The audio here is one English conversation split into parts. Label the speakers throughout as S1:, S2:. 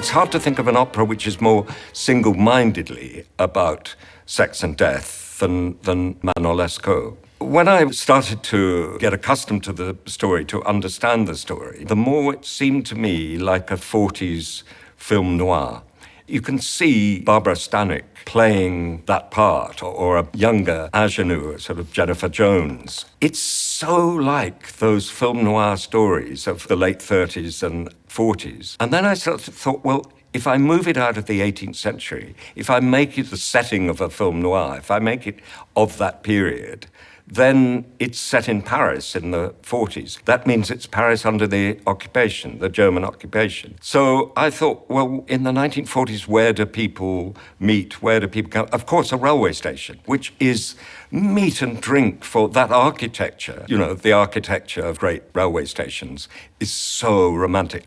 S1: It's hard to think of an opera which is more single-mindedly about sex and death than ManonLescaut. When I started to get accustomed to the story, to understand the story, the more it seemed to me like a 40s film noir. You can see Barbara Stanwyck playing that part, or a younger ingenue, sort of Jennifer Jones. It's so like those film noir stories of the late 30s and 40s. And then I sort of thought, well, if I move it out of the 18th century, if I make it the setting of a film noir, if I make it of that period, then it's set in Paris in the 40s. That means it's Paris under the occupation, the German occupation. So I thought, well, in the 1940s, where do people meet? Where do people come? Of course, a railway station, which is meat and drink for that architecture. You know, the architecture of great railway stations is so romantic.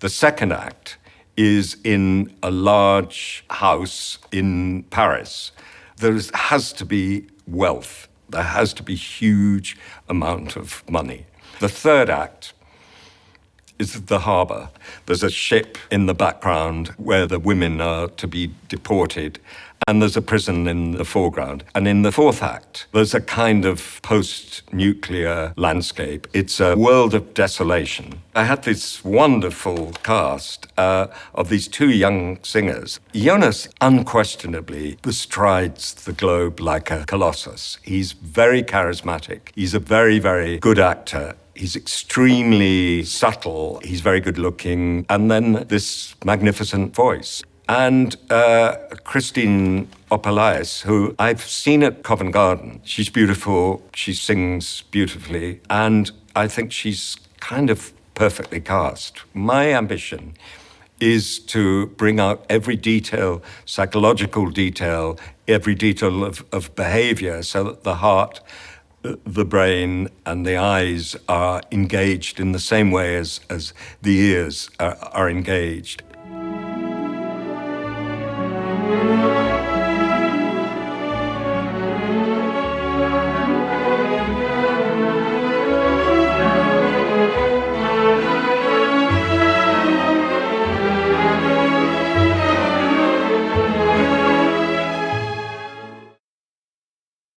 S1: The second act is in a large house in Paris. There has to be wealth. There has to be huge amount of money. The third act is the harbour. There's a ship in the background where the women are to be deported, and there's a prison in the foreground. And in the fourth act, there's a kind of post-nuclear landscape. It's a world of desolation. I had this wonderful cast of these two young singers. Jonas, unquestionably, bestrides the globe like a colossus. He's very charismatic. He's a very, very good actor. He's extremely subtle. He's very good looking. And then this magnificent voice. And Christine Opelais, who I've seen at Covent Garden. She's beautiful. She sings beautifully. And I think she's kind of perfectly cast. My ambition is to bring out every detail, psychological detail, every detail of behavior, so that the heart, the brain and the eyes are engaged in the same way as the ears are engaged.